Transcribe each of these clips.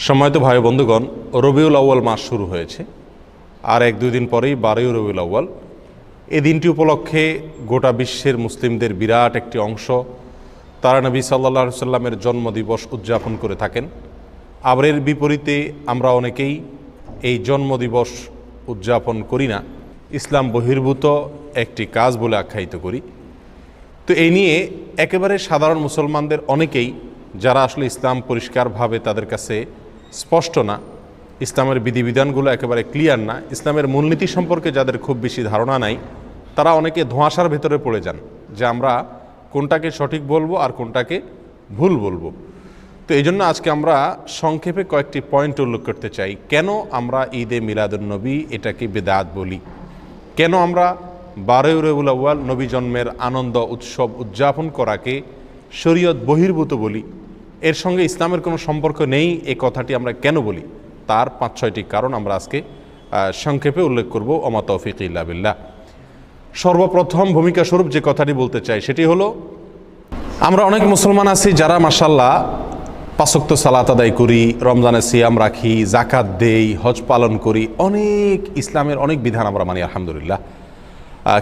সম্মানিত ভাই বন্ধুগণ, রবিউল আউয়াল মাস শুরু হয়েছে আর 1-2 দিন পরেই 12ই রবিউল আউয়াল। এই দিনটি উপলক্ষে গোটা বিশ্বের মুসলিমদের বিরাট একটি অংশ তারা নবী সাল্লাল্লাহু আলাইহি সাল্লামের জন্মদিবস উদযাপন করে থাকেন। আবার এর বিপরীতে আমরা অনেকেই এই জন্মদিবস উদযাপন করি না, ইসলাম বহির্ভূত একটি কাজ বলে আখ্যায়িত করি। তো এই নিয়ে একেবারে সাধারণ মুসলমানদের অনেকেই, যারা আসলে ইসলাম পরিষ্কারভাবে তাদের কাছে স্পষ্ট না, ইসলামের বিধিবিধানগুলো একেবারে ক্লিয়ার না, ইসলামের মূলনীতি সম্পর্কে যাদের খুব বেশি ধারণা নাই, তারা অনেকে ধোঁয়াশার ভেতরে পড়ে যান যে আমরা কোনটাকে সঠিক বলবো আর কোনটাকে ভুল বলবো। তো এই জন্য আজকে আমরা সংক্ষেপে কয়েকটি পয়েন্ট উল্লেখ করতে চাই। কেন আমরা ঈদে মিলাদুন্নবী এটাকে বেদাত বলি, কেন আমরা 12ই রবিউল আউয়াল নবী জন্মের আনন্দ উৎসব উদযাপন করাকে শরীয়ত বহির্ভূত বলি, এর সঙ্গে ইসলামের কোনো সম্পর্ক নেই এই কথাটি আমরা কেন বলি, তার 5-6টি কারণ আমরা আজকে সংক্ষেপে উল্লেখ করব। ওমা তৌফিক ইল্লা বিল্লাহ। সর্বপ্রথম ভূমিকা স্বরূপ যে কথাটি বলতে চাই সেটি হলো, আমরা অনেক মুসলমান আছি যারা মাশাআল্লাহ 5 ওয়াক্ত সালাত আদায় করি, রমজানে সিয়াম রাখি, জাকাত দেই, হজ পালন করি, অনেক ইসলামের অনেক বিধান আমরা মানি আলহামদুলিল্লাহ,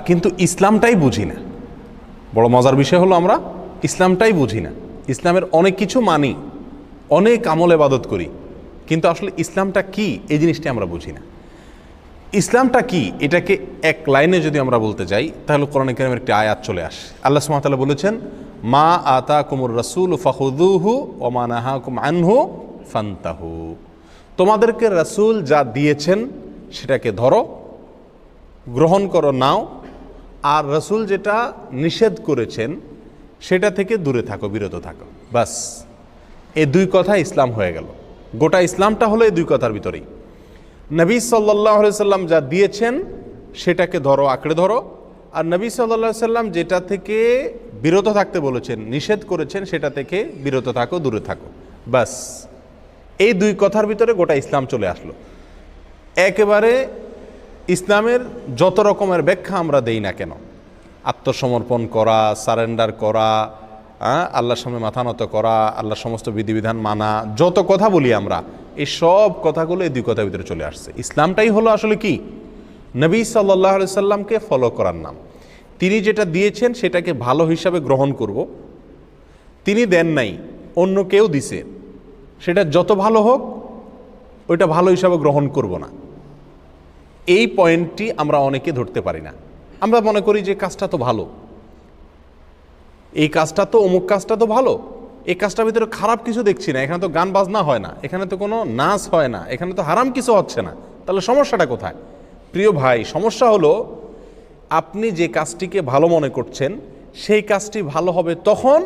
কিন্তু ইসলামটাই বুঝি না। বড় মজার বিষয় হলো আমরা ইসলামটাই বুঝি না। ইসলামের অনেক কিছু মানি, অনেক আমল ইবাদত করি, কিন্তু আসলে ইসলামটা কি এই জিনিসটি আমরা বুঝি না। ইসলামটা কি এটাকে এক লাইনে যদি আমরা বলতে যাই তাহলে কোরআনে কারীমের একটি আয়াত চলে আসে। আল্লাহ সুবহানাহু ওয়া তাআলা বলেছেন, মা আতাকুমুর রাসূল ফাখুযুহু ওয়া মা নাহাকুম আনহু ফান্তাহু। তোমাদেরকে রাসূল যা দিয়েছেন সেটাকে ধরো, গ্রহণ করো, নাও, আর রাসূল যেটা নিষেধ করেছেন সেটা থেকে দূরে থাকো, বিরত থাকো। বাস, এই 2 কথা ইসলাম হয়ে গেল। গোটা ইসলামটা হলো এই 2 কথার ভিতরেই। নবী সাল্লাল্লাহু আলাইহি সাল্লাম যা দিয়েছেন সেটাকে ধরো, আঁকড়ে ধরো, আর নবী সাল্লাল্লাহু আলাইহি সাল্লাম যেটা থেকে বিরত থাকতে বলেছেন, নিষেধ করেছেন, সেটা থেকে বিরত থাকো, দূরে থাকো। বাস, এই 2 কথার ভিতরে গোটা ইসলাম চলে আসলো। একেবারে ইসলামের যত রকমের ব্যাখ্যা আমরা দেই না কেন, আত্মসমর্পণ করা, সারেন্ডার করা, আল্লাহর সামনে মাথা নত করা, আল্লাহর সমস্ত বিধিবিধান মানা, যত কথা বলি আমরা, এই সব কথাগুলো এই 2 কথার ভিতরে চলে আসছে। ইসলামটাই হলো আসলে কি, নবী সাল্লাল্লাহু আলাইহি সাল্লামকে ফলো করার নাম। তিনি যেটা দিয়েছেন সেটাকে ভালো হিসাবে গ্রহণ করব। তিনি দেন নাই, অন্য কেউ দিছে, সেটা যত ভালো হোক ওইটা ভালো হিসাবে গ্রহণ করব না। এই পয়েন্টটি আমরা অনেকে ধরতে পারি না। আমরা মনে করি যে কাজটা তো ভালো, এই কাজটা তো, অমুক কাজটা তো ভালো, এই কাজটার ভিতরে খারাপ কিছু দেখছি না, এখানে তো গান বাজনা হয় না, এখানে তো কোনো নাচ হয় না, এখানে তো হারাম কিছু হচ্ছে না, তাহলে সমস্যাটা কোথায়? প্রিয় ভাই, সমস্যা হলো আপনি যে কাজটিকে ভালো মনে করছেন সেই কাজটি ভালো হবে তখন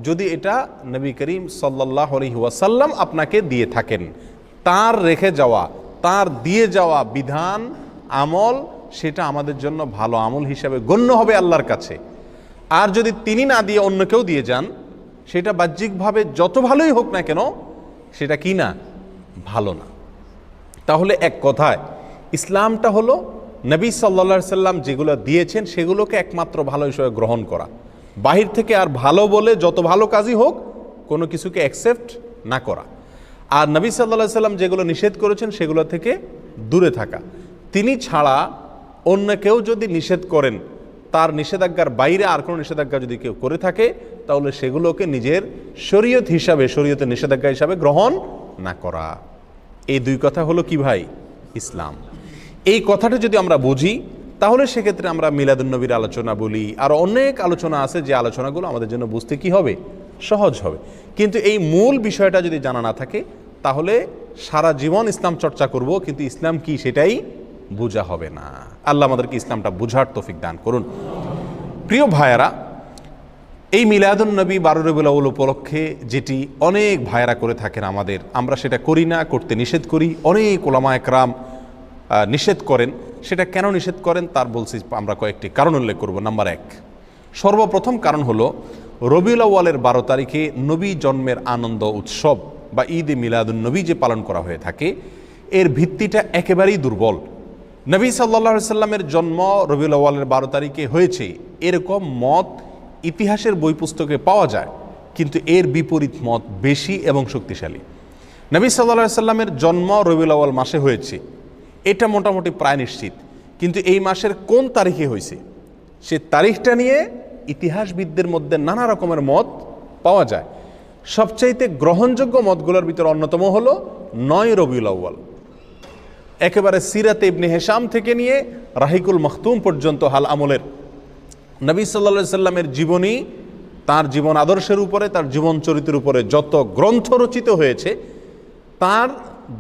যদি এটা নবী করিম সাল্লাল্লাহু আলাইহি ওয়াসাল্লাম আপনাকে দিয়ে থাকেন। তার রেখে যাওয়া, তার দিয়ে যাওয়া বিধান, আমল, সেটা আমাদের জন্য ভালো আমল হিসাবে গণ্য হবে আল্লাহর কাছে। আর যদি তিনি না দিয়ে অন্য কেউ দিয়ে যান, সেটা বাহ্যিকভাবে যত ভালোই হোক না কেন, সেটা কি না, ভালো না। তাহলে এক কথায় ইসলামটা হলো নবী সাল্লাল্লাহু আলাইহি সাল্লাম যেগুলো দিয়েছেন সেগুলোকে একমাত্র ভালো হিসেবে গ্রহণ করা, বাহির থেকে আর ভালো বলে যত ভালো কাজই হোক কোনো কিছুকে অ্যাকসেপ্ট না করা, আর নবী সাল্লাল্লাহু আলাইহি সাল্লাম যেগুলো নিষেধ করেছেন সেগুলো থেকে দূরে থাকা। তিনি ছাড়া অন্য কেউ যদি নিষেধ করেন, তার নিষেধাজ্ঞার বাইরে আর কোনো নিষেধাজ্ঞা যদি কেউ করে থাকে, তাহলে সেগুলোকে নিজের শরীয়ত হিসাবে, শরীয়তের নিষেধাজ্ঞা হিসাবে গ্রহণ না করা। এই 2 কথা হলো কি ভাই, ইসলাম। এই কথাটা যদি আমরা বুঝি তাহলে সেক্ষেত্রে আমরা মিলাদুন্নবীর আলোচনা বলি, আর অনেক আলোচনা আছে যে আলোচনাগুলো আমাদের জন্য বুঝতে কি হবে, সহজ হবে। কিন্তু এই মূল বিষয়টা যদি জানা না থাকে তাহলে সারা জীবন ইসলাম চর্চা করব, কিন্তু ইসলাম কি সেটাই বোঝা হবে না। আল্লাহ আমাদেরকে ইসলামটা বুঝার তৌফিক দান করুন। প্রিয় ভাইয়েরা, এই মিলাদুন্নবী 12 রবিউল আউয়াল উপলক্ষে যেটি অনেক ভাইয়েরা করে থাকেন আমাদের, আমরা সেটা করি না, করতে নিষেধ করি। অনেক উলামা একরাম নিষেধ করেন। সেটা কেন নিষেধ করেন তার বলছি আমরা কয়েকটি কারণ উল্লেখ করব। নাম্বার 1, সর্বপ্রথম কারণ হলো রবিউল আউয়ালের 12 তারিখে নবী জন্মের আনন্দ উৎসব বা ঈদে মিলাদুন্নবী যে পালন করা হয়ে থাকে, এর ভিত্তিটা একেবারেই দুর্বল। নবী সাল্লাল্লাহু আলাইহি সাল্লামের জন্ম রবিউল আউয়ালের 12 তারিখে হয়েছে এরকম মত ইতিহাসের বই পুস্তকে পাওয়া যায়, কিন্তু এর বিপরীত মত বেশি এবং শক্তিশালী। নবী সাল্লাল্লাহু আলাইহি সাল্লামের জন্ম রবিউল আউয়াল মাসে হয়েছে, এটা মোটামুটি প্রায় নিশ্চিত। কিন্তু এই মাসের কোন তারিখে হয়েছে সে তারিখটা নিয়ে ইতিহাসবিদদের মধ্যে নানা রকমের মত পাওয়া যায়। সবচাইতে গ্রহণযোগ্য মতগুলোর ভিতর অন্যতম হলো 9 রবিউল আউয়াল। একেবারে সিরাতে ইবনে হিশাম থেকে নিয়ে রাহিকুল মখতুম পর্যন্ত হাল আমলের নবী সাল্লাল্লাহু আলাইহি সাল্লামের জীবনী, তার জীবন আদর্শের উপরে, তার জীবন চরিত্রের উপরে যত গ্রন্থ রচিত হয়েছে, তার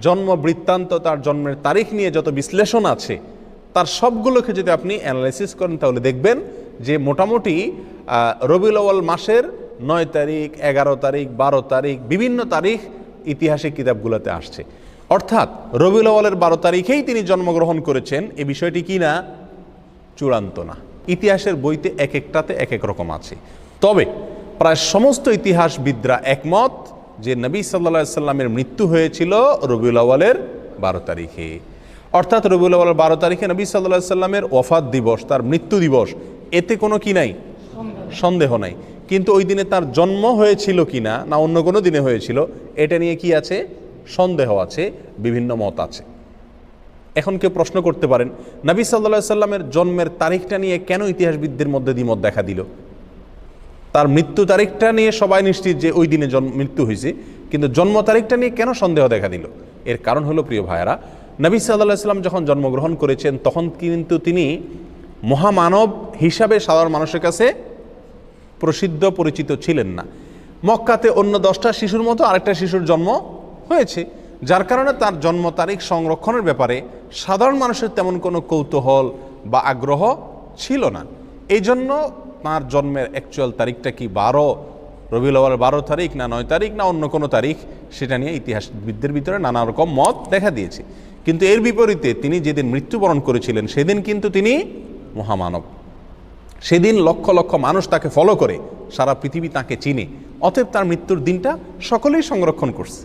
জন্ম বৃত্তান্ত, তার জন্মের তারিখ নিয়ে যত বিশ্লেষণ আছে, তার সবগুলোকে যদি আপনি অ্যানালাইসিস করেন তাহলে দেখবেন যে মোটামুটি রবিউল আউয়াল মাসের 9 তারিখ, 11 তারিখ, 12 তারিখ, বিভিন্ন তারিখ ইতিহাসের কিতাবগুলোতে আসছে। অর্থাৎ রবিউল আউয়ালের 12 তারিখেই তিনি জন্মগ্রহণ করেছেন, এই বিষয়টি কি না চূড়ান্ত না। ইতিহাসের বইতে এক একটাতে এক এক রকম আছে। তবে প্রায় সমস্ত ইতিহাসবিদরা একমত যে নবী সাল্লাল্লাহু আলাইহি সাল্লামের মৃত্যু হয়েছিল রবিউল আউয়ালের 12 তারিখে। অর্থাৎ রবিউল আউয়ালের 12 তারিখে নবী সাল্লাল্লাহু আলাইহি সাল্লামের ওয়াফাত দিবস, তার মৃত্যু দিবস, এতে কোনো কি নাই, সন্দেহ নাই। কিন্তু ওই দিনে তার জন্ম হয়েছিল কিনা না অন্য কোনো দিনে হয়েছিল, এটা নিয়ে কি আছে, সন্দেহ আছে, বিভিন্ন মত আছে। এখন কেউ প্রশ্ন করতে পারেন, নবী সাল্লাল্লাহু আলাইহি সাল্লামের জন্মের তারিখটা নিয়ে কেন ইতিহাসবিদদের মধ্যে দ্বিমত দেখা দিল? তার মৃত্যু তারিখটা নিয়ে সবাই নিশ্চিত যে ওই দিনে মৃত্যু হয়েছে, কিন্তু জন্ম তারিখটা নিয়ে কেন সন্দেহ দেখা দিল? এর কারণ হলো, প্রিয় ভাইয়েরা, নবী সাল্লাল্লাহু আলাইহি সাল্লাম যখন জন্মগ্রহণ করেছেন তখন কিন্তু তিনি মহামানব হিসাবে সাধারণ মানুষের কাছে প্রসিদ্ধ পরিচিত ছিলেন না। মক্কাতে অন্য 10টা শিশুর মতো আরেকটা শিশুর জন্ম হয়েছে, যার কারণে তার জন্ম তারিখ সংরক্ষণের ব্যাপারে সাধারণ মানুষের তেমন কোনো কৌতূহল বা আগ্রহ ছিল না। এই জন্য তাঁর জন্মের অ্যাকচুয়াল তারিখটা কি রবিউল আউয়াল 12 তারিখ না 9 তারিখ না অন্য কোনো তারিখ, সেটা নিয়ে ইতিহাসবিদদের ভিতরে নানা রকম মত দেখা দিয়েছে। কিন্তু এর বিপরীতে তিনি যেদিন মৃত্যুবরণ করেছিলেন সেদিন কিন্তু তিনি মহামানব। সেদিন লক্ষ লক্ষ মানুষ তাকে ফলো করে, সারা পৃথিবী তাকে চিনে, অতএব তার মৃত্যুর দিনটা সকলেই সংরক্ষণ করছে।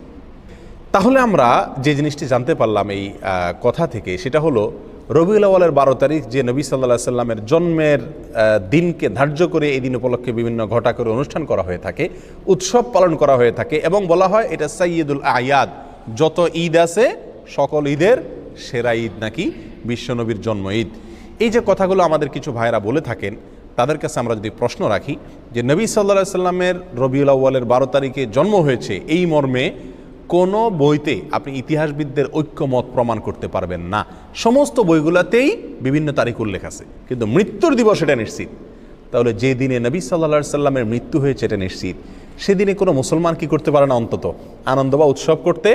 তাহলে আমরা যে জিনিসটি জানতে পারলাম এই কথা থেকে, সেটা হলো রবিউল আউয়ালের 12 তারিখ যে নবী সাল্লাল্লাহু আলাইহি সাল্লামের জন্মের দিনকে ধার্য করে এই দিন উপলক্ষে বিভিন্ন ঘটা করে অনুষ্ঠান করা হয়ে থাকে, উৎসব পালন করা হয়ে থাকে, এবং বলা হয় এটা সাইয়্যিদুল আয়াদ, যত ঈদ আছে সকল ঈদের সেরা ঈদ নাকি বিশ্বনবীর জন্ম ঈদ। এই যে কথাগুলো আমাদের কিছু ভাইরা বলে থাকেন, তাদের কাছে আমরা যদি প্রশ্ন রাখি যে নবী সাল্লাল্লাহু আলাইহি সাল্লামের রবিউল আউয়ালের 12 তারিখে জন্ম হয়েছে এই মর্মে কোনো বইতে আপনি ইতিহাসবিদদের ঐক্যমত প্রমাণ করতে পারবেন না। সমস্ত বইগুলোতেই বিভিন্ন তারিখ উল্লেখ আছে, কিন্তু মৃত্যুর দিবস এটা নিশ্চিত। তাহলে যে দিনে নবী সাল্লাল্লাহু আলাইহি সাল্লামের মৃত্যু হয়েছে এটা নিশ্চিত, সেদিনে কোনো মুসলমান কি করতে পারে না, অন্তত আনন্দ বা উৎসব করতে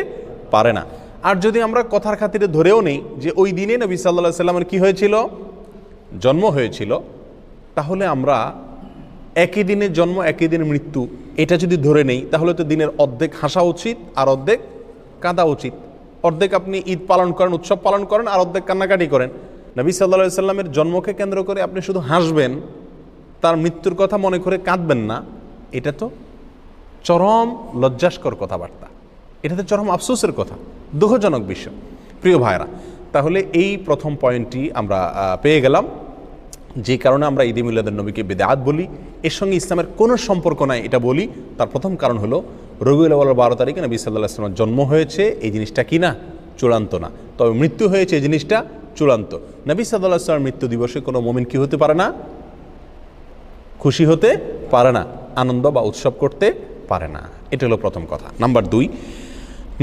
পারে না। আর যদি আমরা কথার খাতিরে ধরেও নেই যে ওই দিনে নবী সাল্লাল্লাহু আলাইহি সাল্লামের কি হয়েছিল, জন্ম হয়েছিল, তাহলে আমরা একই দিনে জন্ম একই দিনে মৃত্যু এটা যদি ধরে নেই, তাহলে তো দিনের অর্ধেক হাসা উচিত আর অর্ধেক কাঁদা উচিত। অর্ধেক আপনি ঈদ পালন করেন, উৎসব পালন করেন, আর অর্ধেক কান্নাকাটি করেন। নবী সাল্লাল্লাহু আলাইহি সাল্লামের জন্মকে কেন্দ্র করে আপনি শুধু হাসবেন, তার মৃত্যুর কথা মনে করে কাঁদবেন না, এটা তো চরম লজ্জাস্কর কথাবার্তা, এটা তো চরম আফসোসের কথা, দুঃখজনক বিষয়। প্রিয় ভাইরা, তাহলে এই প্রথম পয়েন্টটি আমরা পেয়ে গেলাম, যে কারণে আমরা ঈদে মিলাদুন নবীকে বিদআত বলি, এর সঙ্গে ইসলামের কোনো সম্পর্ক নাই এটা বলি। তার প্রথম কারণ হলো রবিউল আউয়াল 12 তারিখে নবী সাল্লাল্লাহু আলাইহি ওয়াসাল্লামের জন্ম হয়েছে, এই জিনিসটা কি না চূড়ান্ত না, তবে মৃত্যু হয়েছে এই জিনিসটা চূড়ান্ত। নবী সাল্লাল্লাহু আলাইহি ওয়াসাল্লামের মৃত্যু দিবসে কোনো মুমিন কি হতে পারে না, খুশি হতে পারে না, আনন্দ বা উৎসব করতে পারে না। এটা হলো প্রথম কথা। নাম্বার 2,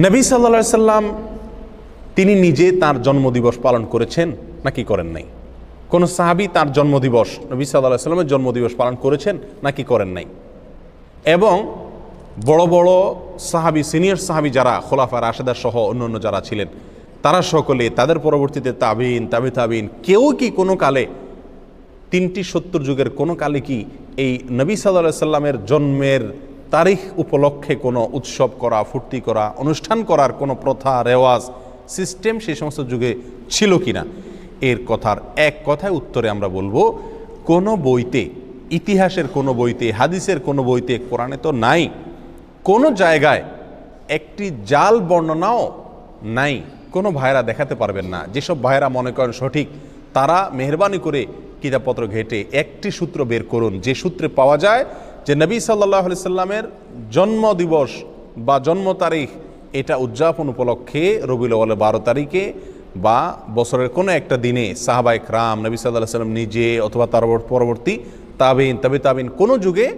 নবী সাল্লাল্লাহু আলাইহি ওয়াসাল্লাম তিনি নিজে তার জন্মদিবস পালন করেছেন নাকি করেন নাই? কোন সাহাবী তার জন্মদিবস, নবী সাল্লাল্লাহু আলাইহি ওয়াসাল্লামের জন্মদিবস পালন করেছেন নাকি করেন নাই? এবং বড় বড় সাহাবী, সিনিয়র সাহাবী যারা খোলাফা রাশেদা সহ অন্য যারা ছিলেন, তারা সকলে, তাদের পরবর্তীতে তাবিন, তাবিন, কেউ কি কোনো কালে 3টি 70 যুগের কোনো কালে কি এই নবী সাল্লাল্লাহু আলাইহি ওয়াসাল্লামের জন্মের তারিখ উপলক্ষে কোনো উৎসব করা, ফুর্তি করা, অনুষ্ঠান করার কোনো প্রথা, রেওয়াজ, সিস্টেম সেই সমস্ত যুগে ছিল কিনা? এর কথার এক কথায় উত্তরে আমরা বলবো, কোনো বইতে, ইতিহাসের কোনো বইতে, হাদিসের কোনো বইতে, কোরআনে তো নাই, কোনো জায়গায় একটি জাল বর্ণনাও নাই। কোনো ভাইরা দেখাতে পারবেন না। যেসব ভাইরা মনে করেন সঠিক, তারা মেহরবানি করে কিতাবপত্র ঘেটে একটি সূত্র বের করুন, যে সূত্রে পাওয়া যায় যে নবী সাল্লাল্লাহু আলাইহি সাল্লামের জন্ম দিবস বা জন্ম তারিখ এটা উদযাপন উপলক্ষে রবিউল আউয়ালের 12 তারিখে বা বছরের কোনো একটা দিনে সাহাবায়ে কেরাম, নবী সাল্লাল্লাহু আলাইহি ওয়াসাল্লাম নিজে অথবা তার পরবর্তী তাবিঈন কোনো যুগে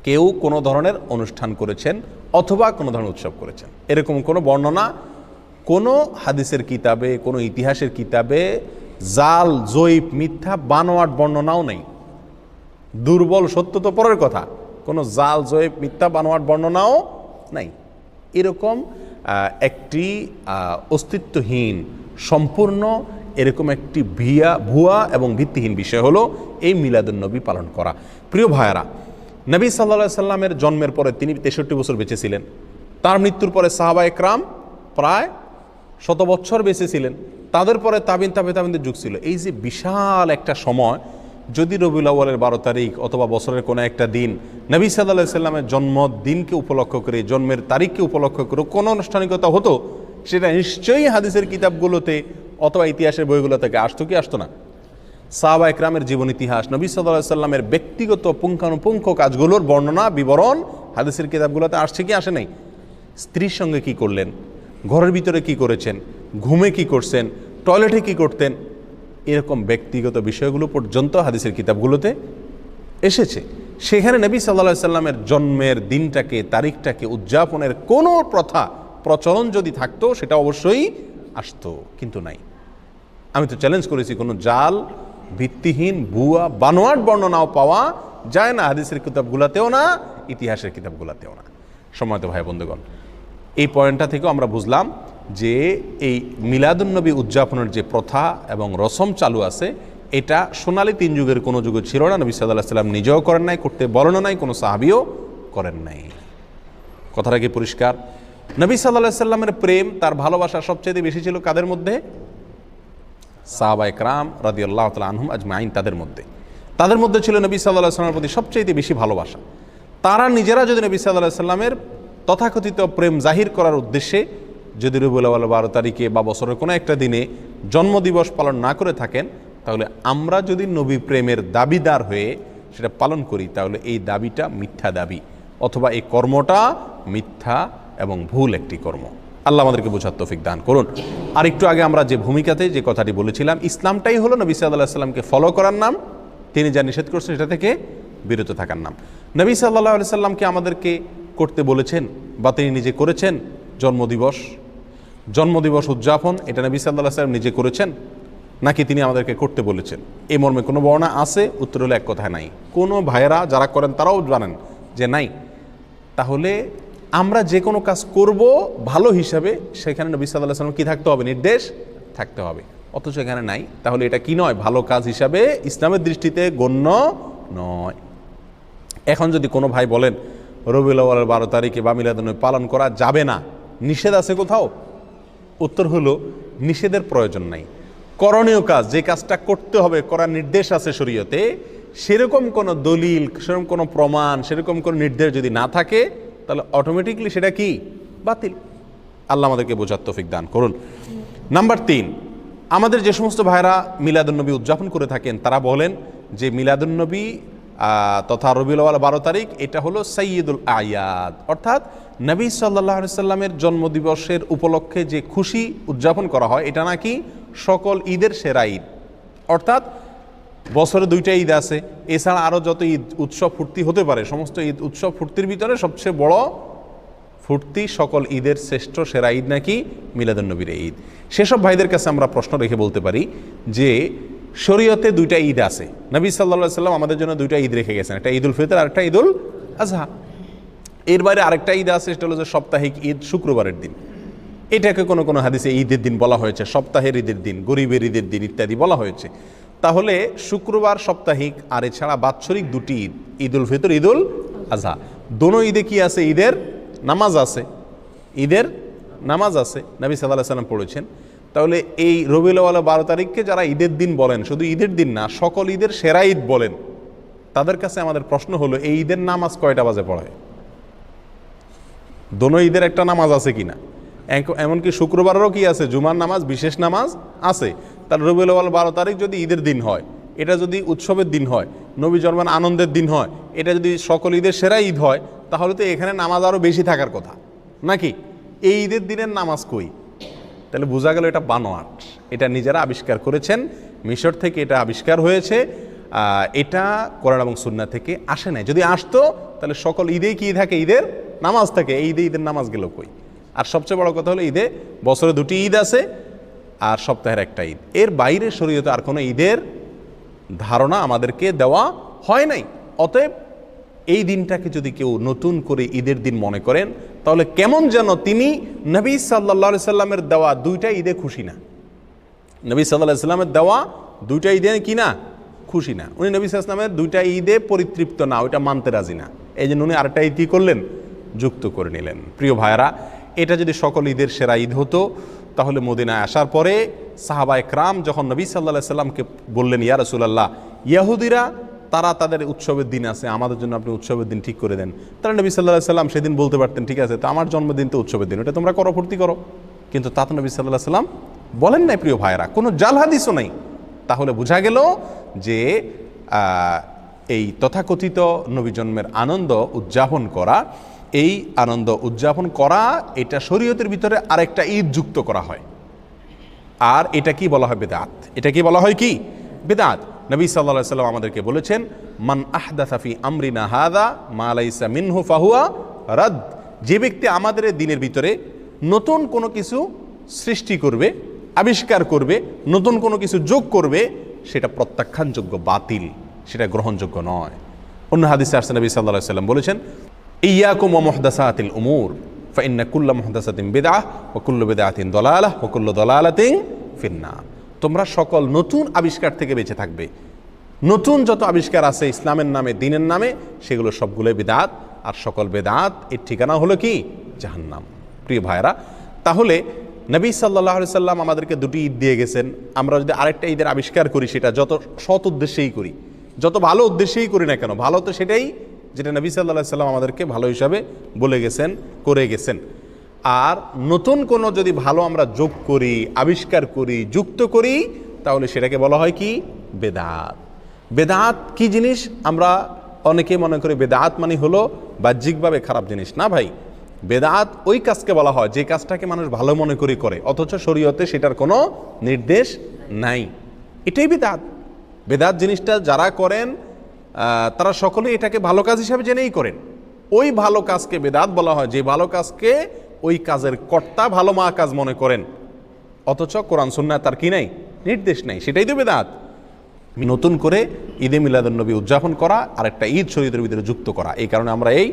কেউ কোনো ধরনের অনুষ্ঠান করেছেন অথবা কোনো ধরনের উৎসব করেছেন, এরকম কোনো বর্ণনা কোনো হাদিসের কিতাবে, কোনো ইতিহাসের কিতাবে জাল, জয়ীফ, মিথ্যা, বানোয়াট বর্ণনাও নেই। দুর্বল, সত্য তো পরের কথা, কোনো জাল, জয়ীফ, মিথ্যা, বানোয়াট বর্ণনাও নাই। এরকম একটি অস্তিত্বহীন, সম্পূর্ণ এরকম একটি ভুয়া এবং ভিত্তিহীন বিষয় হলো এই মিলাদুন্নবী পালন করা। প্রিয় ভাইয়েরা, নবী সাল্লাল্লাহু আলাইহি সাল্লামের জন্মের পরে তিনি 63 বছর বেঁচে ছিলেন। তার মৃত্যুর পরে সাহাবায়ে কেরাম প্রায় 100 বছর বেঁচে ছিলেন। তাদের পরে তাবিনদের যুগ ছিল। এই যে বিশাল একটা সময়, যদি রবিউল আউয়ালের 12 তারিখ অথবা বছরের কোনো একটা দিন নবী সাল্লাল্লাহু আলাইহি সাল্লামের জন্মদিনকে উপলক্ষ করে, জন্মের তারিখকে উপলক্ষ করে কোনো আনুষ্ঠানিকতা হতো, সেটা নিশ্চয়ই হাদিসের কিতাবগুলোতে অথবা ইতিহাসের বইগুলো থেকে আসতো কি আসতো না? সাহাবায়ে কেরামের জীবন ইতিহাস, নবী সাল্লাল্লাহু আলাইহি সাল্লামের ব্যক্তিগত পুঙ্খানুপুঙ্খ কাজগুলোর বর্ণনা, বিবরণ হাদিসের কিতাবগুলোতে আসছে কি আসে নাই? স্ত্রীর সঙ্গে কি করলেন, ঘরের ভিতরে কি করেছেন, ঘুমে কি করছেন, টয়লেটে কি করতেন, এরকম ব্যক্তিগত বিষয়গুলো পর্যন্ত হাদিসের কিতাবগুলোতে এসেছে। সেখানে নবী সাল্লাল্লাহু আলাইহি সাল্লামের জন্মের দিনটাকে, তারিখটাকে উদযাপনের কোনো প্রথা, প্রচলন যদি থাকতো, সেটা অবশ্যই আসতো, কিন্তু নাই। আমি তো চ্যালেঞ্জ করেছি, কোনো জাল, ভিত্তিহীন, ভুয়া, বানোয়াট বর্ণনাও পাওয়া যায় না হাদিসের কিতাবগুলোতেও না, ইতিহাসের কিতাবগুলোতেও না। সম্মানিত ভাই বন্ধুগণ, এই পয়েন্টটা থেকেও আমরা বুঝলাম যে এই মিলাদুন্নবী উদযাপনের যে প্রথা এবং রসম চালু আছে, এটা সোনালী 3 যুগের কোনো যুগে ছিল না। নবী সাল্লাল্লাহু আলাইহি সাল্লাম নিজেও করেন নাই, করতে বলেন নাই, কোনো সাহাবীও করেন নাই। কথাটা কি পরিষ্কার? নবী সাল্লাল্লাহু আলাইহি সাল্লামের প্রেম, তার ভালোবাসা সবচেয়ে বেশি ছিল কাদের মধ্যে? সাহাবায়ে কেরাম রাদিয়াল্লাহু তাআলা আনহুম আজমাইন, তাদের মধ্যে ছিল নবী সাল্লাল্লাহু আলাইহি সাল্লামের প্রতি সবচেয়ে বেশি ভালোবাসা। তারা নিজেরা যদি নবী সাল্লাল্লাহু আলাইহি সাল্লামের তথাকথিত প্রেম জাহির করার উদ্দেশ্যে যদি রবিউল আউয়াল 12 তারিখে বা বছরের কোনো একটা দিনে জন্মদিবস পালন না করে থাকেন, তাহলে আমরা যদি নবী প্রেমের দাবিদার হয়ে সেটা পালন করি, তাহলে এই দাবিটা মিথ্যা দাবি, অথবা এই কর্মটা মিথ্যা এবং ভুল একটি কর্ম। আল্লাহ আমাদেরকে বোঝার তৌফিক দান করুন। আর একটু আগে আমরা যে ভূমিকাতে যে কথাটি বলেছিলাম, ইসলামটাই হলো নবী সাল্লাল্লাহু আলাইহি সাল্লামকে ফলো করার নাম, তিনি যা নিষেধ করছেন সেটা থেকে বিরত থাকার নাম। নবী সাল্লাল্লাহু আলাইহি সাল্লামকে আমাদেরকে করতে বলেছেন বা তিনি নিজে করেছেন জন্মদিবস উদযাপন, এটা নবী সাল্লাল্লাহু আলাইহি সাল্লাম নিজে করেছেন নাকি তিনি আমাদেরকে করতে বলেছেন? এই মর্মে কোনো বর্ণনা আছে? উত্তর হলো এক কথায় নাই। কোনো ভাইয়েরা যারা করেন তারাও জানেন যে নাই। তাহলে আমরা যে কোনো কাজ করব ভালো হিসাবে, সেখানে নবী সাল্লাল্লাহু আলাইহি সাল্লাম কি থাকতে হবে? নির্দেশ থাকতে হবে। অথচ এখানে নাই। তাহলে এটা কি নয়? ভালো কাজ হিসাবে ইসলামের দৃষ্টিতে গণ্য নয়। এখন যদি কোনো ভাই বলেন রবিউল আউয়ালের 12 তারিখে বা মিলাদুন্নবী পালন করা যাবে না, নিষেধ আছে কোথাও? উত্তর হলো নিষেধের প্রয়োজন নাই। করণীয় কাজ, যে কাজটা করতে হবে, করার নির্দেশ আছে শরীয়তে, সেরকম কোনো দলিল, সেরকম কোনো প্রমাণ, সেরকম কোনো নির্দেশ যদি না থাকে, তাহলে অটোমেটিকলি সেটা কি? বাতিল। আল্লাহ আমাদেরকে বোঝার তৌফিক দান করুন। নাম্বার 3, আমাদের যে সমস্ত ভাইরা মিলাদুন্নবী উদযাপন করে থাকেন, তারা বলেন যে মিলাদুন্নবী তথা রবিউল আউয়াল 12 তারিখ এটা হলো সাইয়্যিদুল আয়াদ, অর্থাৎ নবী সাল্লাল্লাহু আলাইহি সাল্লামের জন্মদিবসের উপলক্ষে যে খুশি উদযাপন করা হয়, এটা নাকি সকল ঈদের সেরা ঈদ। অর্থাৎ বছরে 2টা ঈদ আছে, এছাড়া আরও যত ঈদ উৎসব ফুর্তি হতে পারে, সমস্ত ঈদ উৎসব ফুর্তির ভিতরে সবচেয়ে বড় ফুর্তি, সকল ঈদের শ্রেষ্ঠ সেরা ঈদ নাকি মিলাদুন্নবীর ঈদ। সেসব ভাইদের কাছে আমরা প্রশ্ন রেখে বলতে পারি যে শরীয়তে 2টা ঈদ আছে, নবী সাল্লাল্লাহু আলাইহি সাল্লাম আমাদের জন্য 2টা ঈদ রেখে গেছেন, একটা ঈদুল ফিতর আর একটা ঈদুল আজহা। এর বাইরে আরেকটা ঈদ আছে, সেটা হলো যে সাপ্তাহিক ঈদ, শুক্রবারের দিন। এটাকে কোনো কোনো হাদিসে ঈদের দিন বলা হয়েছে, সপ্তাহের ঈদের দিন, গরিবের ঈদের দিন ইত্যাদি বলা হয়েছে। তাহলে শুক্রবার সাপ্তাহিক, আর এছাড়া বাৎসরিক 2টি ঈদ, ঈদুল ফিতর, ঈদুল আজহা, দোনো ঈদে কি আছে? ঈদের নামাজ আছে, ঈদের নামাজ আছে, নবী সাল্লাল্লাহু আলাইহি সাল্লাম পড়েছেন। তাহলে এই রবিউল আউয়াল 12 তারিখকে যারা ঈদের দিন বলেন, শুধু ঈদের দিন না, সকল ঈদের সেরা ঈদ বলেন, তাদের কাছে আমাদের প্রশ্ন হলো এই ঈদের নামাজ কয়টা বাজে পড়ায়? দোনো ঈদের একটা নামাজ আছে কিনা? এমনকি শুক্রবারেরও কি আছে? জুমার নামাজ, বিশেষ নামাজ আছে। তার রবিউল আউয়াল 12 তারিখ যদি ঈদের দিন হয়, এটা যদি উৎসবের দিন হয়, নবী জন্মের আনন্দের দিন হয়, এটা যদি সকল ঈদের সেরা ঈদ হয়, তাহলে তো এখানে নামাজ আরও বেশি থাকার কথা নাকি? এই ঈদের দিনের নামাজ কই? তাহলে বোঝা গেল এটা বানোয়াট, এটা নিজেরা আবিষ্কার করেছেন, মিশর থেকে এটা আবিষ্কার হয়েছে, এটা কোরআন এবং সুন্নাহ থেকে আসে নাই। যদি আসতো তাহলে সকল ঈদেই কি থাকে? ঈদের নামাজ থাকে। এই ঈদে ঈদের নামাজ গেল কই? আর সবচেয়ে বড় কথা হলো ঈদে বছরে 2টি ঈদ আছে আর সপ্তাহের একটা ঈদ, এর বাইরে শরীয়তে আর কোনো ঈদের ধারণা আমাদেরকে দেওয়া হয় নাই। অতএব এই দিনটাকে যদি কেউ নতুন করে ঈদের দিন মনে করেন তাহলে কেমন যেন তিনি নবী সাল্লাল্লাহু আলাইহি সাল্লামের দেওয়া 2টা ঈদে খুশি না। নবী সাল্লাল্লাহু আলাইহি সাল্লামের দেওয়া 2টা ঈদে কি না? খুশি না। উনি নবী সাল্লাল্লাহু আলাইহি সাল্লামের 2টা ঈদে পরিতৃপ্ত না, ওইটা মানতে রাজি না। এই জন্য উনি আরেকটা ঈদ কি করলেন? যুক্ত করে নিলেন। প্রিয় ভাইরা, এটা যদি সকল ঈদের সেরা ঈদ হতো তাহলে মদিনায় আসার পরে সাহাবা একরাম যখন নবী সাল্লাল্লাহু আলাইহি সাল্লামকে বললেন, ইয়া রাসূলুল্লাহ, ইহুদিরা তারা তাদের উৎসবের দিন আছে, আমাদের জন্য আপনি উৎসবের দিন ঠিক করে দেন। তারা নবী সাল্লাল্লাহু আলাইহি সাল্লাম সেদিন বলতে পারতেন, ঠিক আছে, তো আমার জন্মদিন তো উৎসবের দিন, ওটা তোমরা করো, ফুর্তি করো। কিন্তু তা তো নবী সাল্লাল্লাহু আলাইহি সাল্লাম বলেন নাই। প্রিয় ভাইরা, কোনো জাল হাদিসও নাই। তাহলে বোঝা গেল যে এই তথাকথিত নবী জন্মের আনন্দ উদযাপন করা, এই আনন্দ উদযাপন করা, এটা শরীয়তের ভিতরে আরেকটা ঈদ যুক্ত করা হয়। আর এটা কি বলা হয়? বিদআত। এটা কি বলা হয়? কি? বিদআত। নবী সাল্লাল্লাহু আলাইহি সাল্লাম আমাদেরকে বলেছেন, মান আহদাসা ফি আমরিনা হাযা মা লাইসা মিনহু ফাহুয়া রাদ। যে ব্যক্তি আমাদের দিনের ভিতরে নতুন কোনো কিছু সৃষ্টি করবে, আবিষ্কার করবে, নতুন কোনো কিছু যোগ করবে, সেটা প্রত্যাখ্যানযোগ্য, বাতিল, সেটা গ্রহণযোগ্য নয়। অন্য হাদিসে আসছে নবী সাল্লাল্লাহু আলাইহি সাল্লাম বলেছেন, ইয়াকুম ওয়া মুহদাসাতিল উমুর ফাইন্না কুল্লা মুহদাসাতিন বিদআহ ওয়া কুল্লু বিদআতিন দালালাহ ওয়া কুল্লু দালালাতিন ফিন্নার। তোমরা সকল নতুন আবিষ্কার থেকে বেঁচে থাকবে। নতুন যত আবিষ্কার আছে ইসলামের নামে, দ্বীনের নামে, সেগুলো সবগুলোই বিদআত, আর সকল বিদআত এর ঠিকানা হলো কি? জাহান্নাম। প্রিয় ভাইরা, তাহলে নবী সাল্লাল্লাহু আলাইহি সাল্লাম আমাদেরকে 2টি ঈদ দিয়ে গেছেন। আমরা যদি আরেকটা ঈদের আবিষ্কার করি, সেটা যত সৎ উদ্দেশ্যেই করি, যত ভালো উদ্দেশ্যেই করি না কেন, ভালো তো সেটাই যেটা নবী সাল্লাল্লাহু আলাইহি সাল্লাম আমাদেরকে ভালো হিসাবে বলে গেছেন, করে গেছেন। আর নতুন কোনো যদি ভালো আমরা যোগ করি, আবিষ্কার করি, যুক্ত করি, তাহলে সেটাকে বলা হয় কি? বেদাত। বেদাত কি জিনিস? আমরা অনেকে মনে করি বেদাত মানে হলো বাহ্যিকভাবে খারাপ জিনিস। না ভাই, বেদাত ওই কাজকে বলা হয় যে কাজটাকে মানুষ ভালো মনে করে, অথচ শরীয়তে সেটার কোনো নির্দেশ নাই। এটাই বেদাত। বেদাত জিনিসটা যারা করেন তারা সকলেই এটাকে ভালো কাজ হিসাবে জেনেই করেন। ওই ভালো কাজকে বেদাত বলা হয় যে ভালো কাজকে ওই কাজের কর্তা ভালো মা কাজ মনে করেন, অথচ কোরআন সুন্নাহ তার কি নাই? নির্দেশ নাই। সেটাই তো বেদাত। নতুন করে ঈদে মিলাদুন্নবী উদযাপন করা আর একটা ঈদ শরীয়তের ভিতরে যুক্ত করা, এই কারণে আমরা এই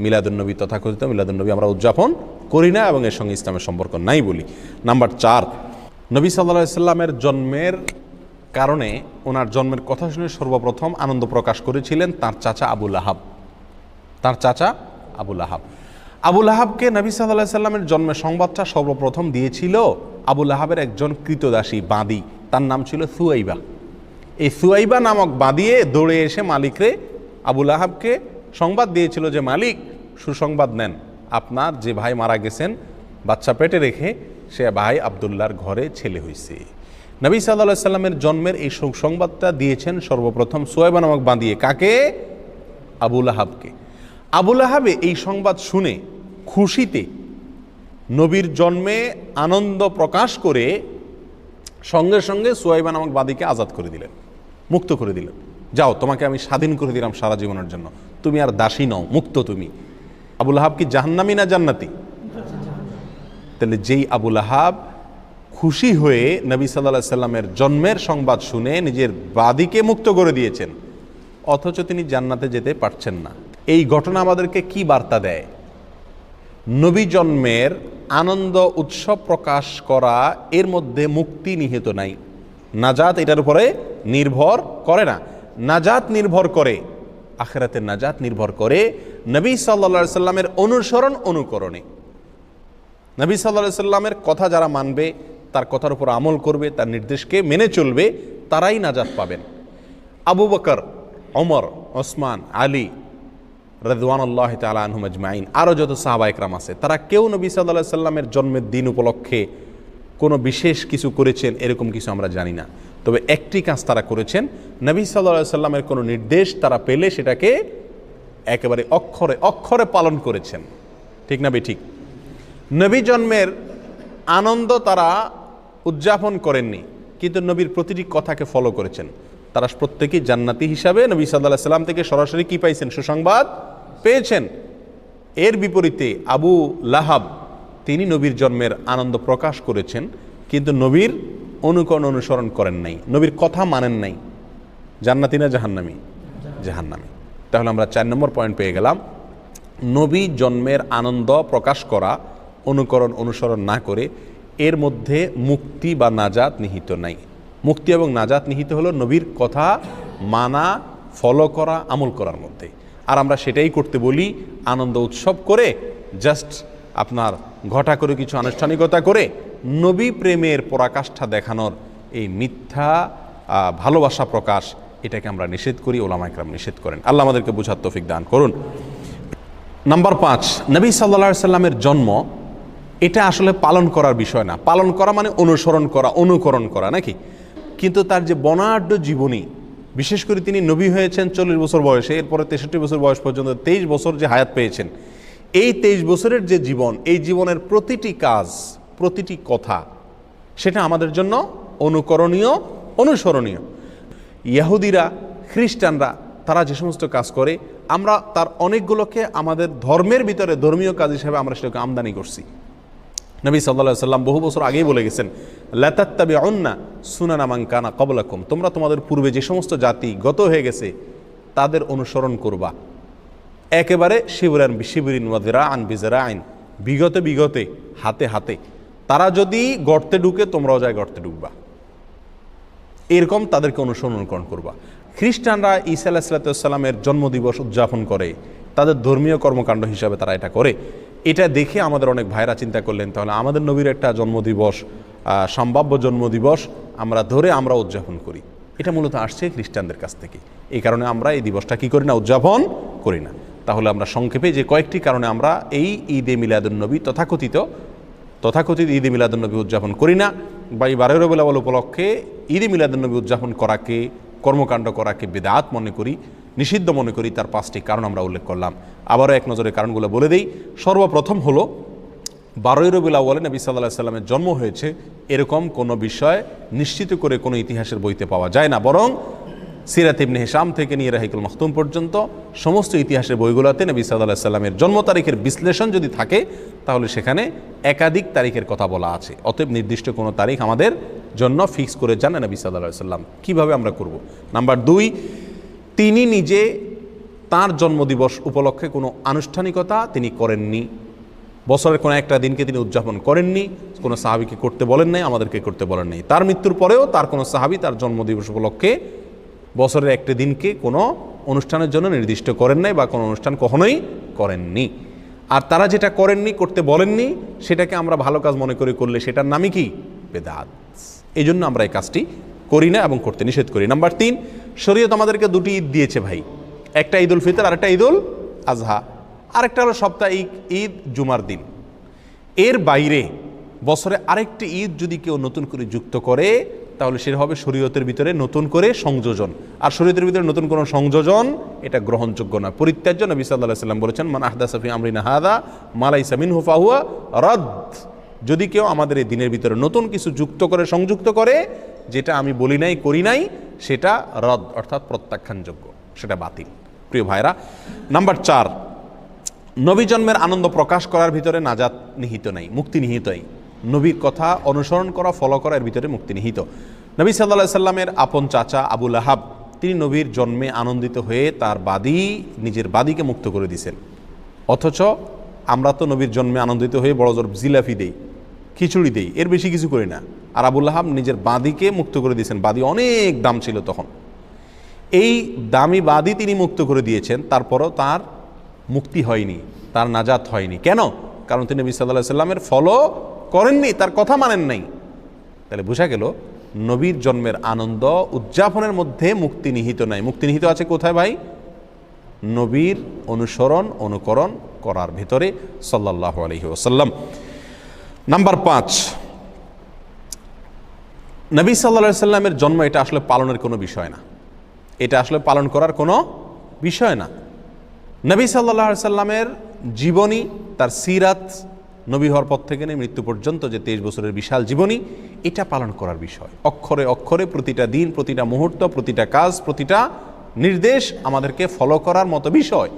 মিলাদুন্নবী, তথাকথিত মিলাদুন্নবী আমরা উদযাপন করি না এবং এর সঙ্গে ইসলামের সম্পর্ক নাই বলি। নাম্বার 4, নবী সাল্লাল্লাহু আলাইহি সাল্লামের জন্মের কারণে, ওনার জন্মের কথা শুনে সর্বপ্রথম আনন্দ প্রকাশ করেছিলেন তার চাচা আবু লাহাব। তার চাচা আবু লাহাব। আবু লাহাবকে নবী সাল্লাল্লাহু আলাইহি সাল্লামের জন্মের সংবাদটা সর্বপ্রথম দিয়েছিল আবু লাহাবের একজন কৃতদাসী বাঁদী, তার নাম ছিল সুয়াইবা। এই সুয়াইবা নামক বাঁদিয়ে দৌড়ে এসে মালিকরে, আবু লাহাবকে সংবাদ দিয়েছিল যে, মালিক, সুসংবাদ নেন, আপনার যে ভাই মারা গেছেন বাচ্চা পেটে রেখে, সে ভাই আবদুল্লাহর ঘরে ছেলে হয়েছে। নবী সাল্লাল্লাহু আলাইহি সাল্লামের জন্মের এই সংবাদটা দিয়েছেন সর্বপ্রথম সুয়াইবা নামক বাঁদিয়ে। কাকে? আবু লাহাবকে। আবু লাহাবে এই সংবাদ শুনে খুশিতে নবীর জন্মে আনন্দ প্রকাশ করে সঙ্গে সঙ্গে সুয়াইবা নামক বাদীকে আজাদ করে দিলেন, মুক্ত করে দিলেন। যাও, তোমাকে আমি স্বাধীন করে দিলাম সারা জীবনের জন্য, তুমি আর দাসী নও, মুক্ত তুমি। আবু লাহাব কি জাহান্নামী না জান্নাতি? তাহলে যেই আবু লাহাব খুশি হয়ে নবী সাল্লাল্লাহু আলাইহি সাল্লামের জন্মের সংবাদ শুনে নিজের বাদীকে মুক্ত করে দিয়েছেন, অথচ তিনি জান্নাতে যেতে পারছেন না, এই ঘটনা আমাদেরকে কি বার্তা দেয়? নবী জন্মের আনন্দ উৎসব প্রকাশ করা, এর মধ্যে মুক্তি নিহিত নাই। নাজাত এটার উপরে নির্ভর করে না। নাজাত নির্ভর করে, আখিরাতের নাজাত নির্ভর করে নবী সাল্লাল্লাহু আলাইহি সাল্লামের অনুসরণ অনুকরণে। নবী সাল্লাল্লাহু আলাইহি সাল্লামের কথা যারা মানবে, তার কথার উপর আমল করবে, তার নির্দেশকে মেনে চলবে, তারাই নাজাত পাবেন। আবু বকর, ওমর, ওসমান, আলী রাদিয়াল্লাহু তাআলা আনহুম আজমাইন, আরও যত সাহাবা একরাম আছে, তারা কেউ নবী সাল্লাল্লাহু আলাইহি সাল্লামের জন্মের দিন উপলক্ষে কোনো বিশেষ কিছু করেছেন এরকম কিছু আমরা জানি না। তবে একটি কাজ তারা করেছেন, নবী সাল্লাল্লাহু আলাইহি সাল্লামের কোনো নির্দেশ তারা পেলে সেটাকে একেবারে অক্ষরে অক্ষরে পালন করেছেন। ঠিক না বে ঠিক? নবী জন্মের আনন্দ তারা উদযাপন করেননি, কিন্তু নবীর প্রতিটি কথাকে ফলো করেছেন। তারা প্রত্যেকেই জান্নাতি হিসাবে নবী সাল্লাল্লাহু আলাইহি সাল্লাম থেকে সরাসরি কি পাইছেন? সুসংবাদ পেয়েছেন। এর বিপরীতে আবু লাহাব, তিনি নবীর জন্মের আনন্দ প্রকাশ করেছেন, কিন্তু নবীর অনুকরণ অনুসরণ করেন নাই, নবীর কথা মানেন নাই। জান্নাতি না জাহান্নামী? জাহান্নামী। তাহলে আমরা 4 নম্বর পয়েন্ট পেয়ে গেলাম। নবী জন্মের আনন্দ প্রকাশ করা, অনুকরণ অনুসরণ না করে এর মধ্যে মুক্তি বা নাজাত নিহিত নাই। মুক্তি এবং নাজাত নিহিত হলো নবীর কথা মানা, ফলো করা, আমল করার মধ্যে। আর আমরা সেটাই করতে বলি, আনন্দ উৎসব করে, জাস্ট আপনার ঘটা করে কিছু আনুষ্ঠানিকতা করে নবী প্রেমের পরাকাষ্ঠা দেখানোর এই মিথ্যা ভালোবাসা প্রকাশ, এটাকে আমরা নিষেধ করি, ওলামায়ে কেরাম নিষেধ করেন। আল্লাহ আমাদেরকে বুঝার তৌফিক দান করুন। নাম্বার 5, নবী সাল্লাল্লাহু আলাইহি সাল্লামের জন্ম এটা আসলে পালন করার বিষয় না। পালন করা মানে অনুসরণ করা, অনুকরণ করা, নাকি? কিন্তু তার যে বর্ণাঢ্য জীবনী, বিশেষ করে তিনি নবী হয়েছেন 40 বছর বয়সে, এরপরে 63 বছর বয়স পর্যন্ত 23 বছর যে হায়াত পেয়েছেন, এই 23 বছরের যে জীবন, এই জীবনের প্রতিটি কাজ, প্রতিটি কথা, সেটা আমাদের জন্য অনুকরণীয়, অনুসরণীয়। ইহুদিরা, খ্রিস্টানরা তারা যে সমস্ত কাজ করে, আমরা তার অনেকগুলোকে আমাদের ধর্মের ভিতরে ধর্মীয় কাজ হিসেবে আমরা সেটাকে আমদানি করছি। নবী সাল্লাল্লাহু আলাইহি সাল্লাম বহু বছর আগেই বলে গেছেন, লা তাত্তাবিউন্না সুনানা মান কানা ক্বাবলাকুম, তোমরা তোমাদের পূর্বে যে সমস্ত জাতি গত হয়ে গেছে তাদের অনুসরণ করবা, একেবারে শিবরান বিশিবরিন ওয়া যিরাআন বিযিরাইন, বিগতে বিগতে, হাতে হাতে। তারা যদি গর্তে ঢুকে তোমরাও যায় গর্তে ঢুকবা, এরকম তাদেরকে অনুসরণ করবা। খ্রিস্টানরা ঈসা আলাইহিস সালামের জন্মদিবস উদযাপন করে, তাদের ধর্মীয় কর্মকাণ্ড হিসাবে তারা এটা করে। এটা দেখে আমাদের অনেক ভাইরা চিন্তা করলেন, তাহলে আমাদের নবীর একটা জন্মদিবস, সম্ভাব্য জন্মদিবস আমরা উদযাপন করি। এটা মূলত আসছে খ্রিস্টানদের কাছ থেকে। এই কারণে আমরা এই দিবসটা কি করি না? উদযাপন করি না। তাহলে আমরা সংক্ষেপে যে কয়েকটি কারণে আমরা এই ঈদে মিলাদুন্নবী তথাকথিত ঈদে মিলাদুন্নবী উদযাপন করি না, বা এই 12 রবিউল আউয়াল উপলক্ষে ঈদে মিলাদুন্নবী উদযাপন করাকে, কর্মকাণ্ড করাকে বিদআত মনে করি, নিষিদ্ধ মনে করি, তার 5টি কারণ আমরা উল্লেখ করলাম। আবারও এক নজরে কারণগুলো বলে দেই। সর্বপ্রথম হলো 12 রবিউল আউয়ালে নবী সাল্লাল্লাহু আলাইহি সাল্লামের জন্ম হয়েছে এরকম কোনো বিষয় নিশ্চিত করে কোনো ইতিহাসের বইতে পাওয়া যায় না, বরং সিরাত ইবনে হিশাম থেকে নিয়ে রাহিকুল মাখতুম পর্যন্ত সমস্ত ইতিহাসের বইগুলোতে নবী সাল্লাল্লাহু আলাইহি সাল্লামের জন্ম তারিখের বিশ্লেষণ যদি থাকে, তাহলে সেখানে একাধিক তারিখের কথা বলা আছে। অতএব নির্দিষ্ট কোনো তারিখ আমাদের জন্য ফিক্স করে জানেন নবী সাল্লাল্লাহু আলাইহি সাল্লাম। কীভাবে আমরা করব? নাম্বার 2, তিনি নিজে তার জন্মদিবস উপলক্ষে কোনো আনুষ্ঠানিকতা তিনি করেননি। বছরের কোনো একটা দিনকে তিনি উদযাপন করেননি, কোনো সাহাবীকে করতে বলেন নাই, আমাদেরকে করতে বলেন নাই। তার মৃত্যুর পরেও তার কোনো সাহাবী তার জন্মদিবস উপলক্ষে বছরের একটা দিনকে কোনো অনুষ্ঠানের জন্য নির্দিষ্ট করেন নাই, বা কোনো অনুষ্ঠান কখনোই করেননি। আর তারা যেটা করেননি, করতে বলেননি, সেটাকে আমরা ভালো কাজ মনে করে করলে সেটার নামই কি? বেদাত। এই জন্য আমরা এই কাজটি করি না এবং করতে নিষেধ করি। নাম্বার 3, শরীয়ত আমাদেরকে 2টি ঈদ দিয়েছে ভাই, একটা ঈদুল ফিতর আর একটা ঈদুল আজহা, আরেকটা হলো সাপ্তাহিক ঈদ জুমার দিন। এর বাইরে বছরে আরেকটি ঈদ যদি কেউ নতুন করে যুক্ত করে, তাহলে সেটা হবে শরীয়তের ভিতরে নতুন করে সংযোজন। আর শরীয়তের ভিতরে নতুন কোনো সংযোজন এটা গ্রহণযোগ্য না, পরিত্যাজ্য। নবী সাল্লাল্লাহু আলাইহি সাল্লাম বলেছেন, মান আহদাসা ফি আমরিনা হাযা মা লাইসা মিনহু ফাহুয়া রাদ। যদি কেউ আমাদের এই দিনের ভিতরে নতুন কিছু যুক্ত করে, সংযুক্ত করে, যেটা আমি বলি নাই, করি নাই, সেটা রদ, অর্থাৎ প্রত্যাখ্যানযোগ্য, সেটা বাতিল। প্রিয় ভাইরা, নাম্বার 4, নবী জন্মের আনন্দ প্রকাশ করার ভিতরে নাজাত নিহিত নাই, মুক্তি নিহিতই। নবীর কথা অনুসরণ করা, ফলো করা, এর ভিতরে মুক্তি নিহিত। নবী সাল্লাল্লাহু আলাইহি সাল্লামের আপন চাচা আবু লাহাব, তিনি নবীর জন্মে আনন্দিত হয়ে তার নিজের বাদীকে মুক্ত করে দিয়েছেন। অথচ আমরা তো নবীর জন্মে আনন্দিত হয়ে বড় জোর জিলাপি দেই, খিচুড়ি দেই, এর বেশি কিছু করি না। আর আবু লাহাব নিজের বাদীকে মুক্ত করে দিয়েছেন। বাদী অনেক দাম ছিল তখন। এই দামি বাদী তিনি মুক্ত করে দিয়েছেন, তারপরও তার মুক্তি হয়নি, তার নাজাত হয়নি। কেন? কারণ তিনি নবী সাল্লাল্লাহু আলাইহি সাল্লামের ফলো করেননি, তার কথা মানেন নাই। তাহলে বোঝা গেল নবীর জন্মের আনন্দ উদযাপনের মধ্যে মুক্তি নিহিত নাই। মুক্তি নিহিত আছে কোথায় ভাই? নবীর অনুসরণ, অনুকরণ করার ভিতরে সাল্লাল্লাহু আলাইহি ওয়াসাল্লাম। নাম্বার 5, নবী সাল্লাল্লাহু আলাইহি সাল্লামের জন্ম এটা আসলে পালনের কোনো বিষয় না, এটা আসলে পালন করার কোনো বিষয় না। নবী সাল্লাল্লাহু আলাইহি সাল্লামের জীবনী, তার সিরাত, নবী হওয়ার পর থেকে নিয়ে মৃত্যু পর্যন্ত যে 23 বছরের বিশাল জীবনী, এটা পালন করার বিষয়। অক্ষরে অক্ষরে প্রতিটা দিন, প্রতিটা মুহূর্ত, প্রতিটা কাজ, প্রতিটা নির্দেশ আমাদেরকে ফলো করার মতো বিষয়।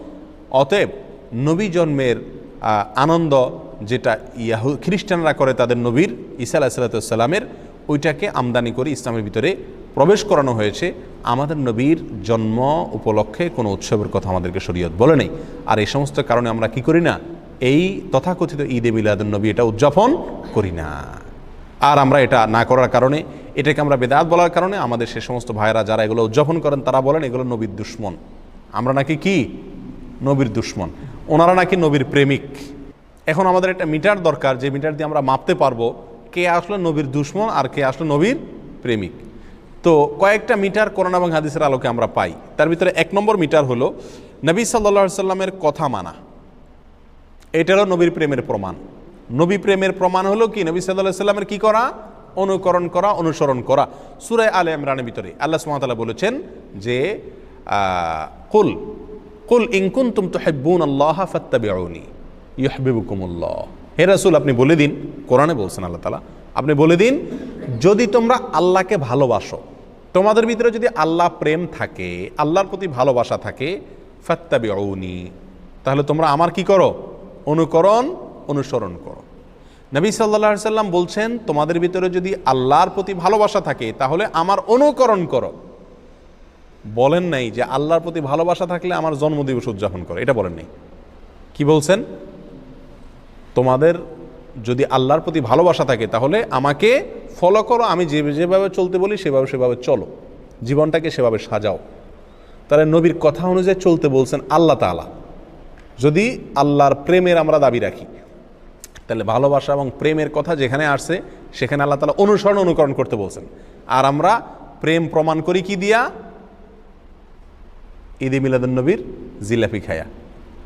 অতএব নবী জন্মের আনন্দ যেটা খ্রিস্টানরা করে তাদের নবীর ঈসা আলাইহিস সালামের, ওইটাকে আমদানি করে ইসলামের ভিতরে প্রবেশ করানো হয়েছে। আমাদের নবীর জন্ম উপলক্ষে কোনো উৎসবের কথা আমাদেরকে শরীয়ত বলে নেই। আর এই সমস্ত কারণে আমরা কি করি না, এই তথাকথিত ঈদে মিলাদুন নবী এটা উদযাপন করি না। আর আমরা এটা না করার কারণে, এটাকে আমরা বেদাত বলার কারণে আমাদের সে সমস্ত ভাইরা যারা এগুলো উদযাপন করেন তারা বলেন এগুলো নবীর দুশ্মন। আমরা নাকি কি নবীর দুশ্মন, ওনারা নাকি নবীর প্রেমিক। এখন আমাদের একটা মিটার দরকার, যে মিটার দিয়ে আমরা মাপতে পারবো কে আসলে নবীর দুশ্মন আর কে আসলে নবীর প্রেমিক। তো কয়েকটা মিটার কোরআন এবং হাদিসের আলোকে আমরা পাই। তার ভিতরে 1 নম্বর মিটার হলো নবী সাল্লাল্লাহু আলাইহি সাল্লামের কথা মানা। এটা হলো নবীর প্রেমের প্রমাণ। নবী প্রেমের প্রমাণ হলো কি, নবী সাল্লাল্লাহু আলাইহি সাল্লামের কি করা, অনুকরণ করা, অনুসরণ করা। সূরা আলে ইমরানের ভিতরে আল্লাহ সুবহানাহু ওয়া তাআলা বলেছেন যে কুল ইন কুনতুম তুহিব্বুনাল্লাহ ফাত্তাবিউনি ইউহিব্বুকুমুল্লাহ। হে রাসূল, আপনি বলে দিন, কোরআনে বলছেন আল্লাহ তাআলা, আপনি বলে দিন যদি তোমরা আল্লাহকে ভালোবাসো, তোমাদের ভিতরে যদি আল্লাহ প্রেম থাকে, আল্লাহর প্রতি ভালোবাসা থাকে, ফাত্তাবিউনি, তাহলে তোমরা আমার কি করো, অনুকরণ অনুসরণ করো। নবী সাল্লাল্লাহু আলাইহি সাল্লাম বলছেন তোমাদের ভিতরে যদি আল্লাহর প্রতি ভালোবাসা থাকে তাহলে আমার অনুকরণ করো। বলেন নাই যে আল্লাহর প্রতি ভালোবাসা থাকলে আমার জন্মদিবস উদযাপন করো, এটা বলেন নাই। কি বলছেন, তোমাদের যদি আল্লাহর প্রতি ভালোবাসা থাকে তাহলে আমাকে ফলো করো, আমি যেভাবে চলতে বলি সেভাবে চলো, জীবনটাকে সেভাবে সাজাও। তাহলে নবীর কথা অনুযায়ী চলতে বলছেন আল্লাহ তাআলা। যদি আল্লাহর প্রেমের আমরা দাবি রাখি, তাহলে ভালোবাসা এবং প্রেমের কথা যেখানে আসছে সেখানে আল্লাহ তাআলা অনুসরণ অনুকরণ করতে বলছেন। আর আমরা প্রেম প্রমাণ করি কি দিয়া, ঈদে মিলাদুন নবীর জিলাপি খায়া।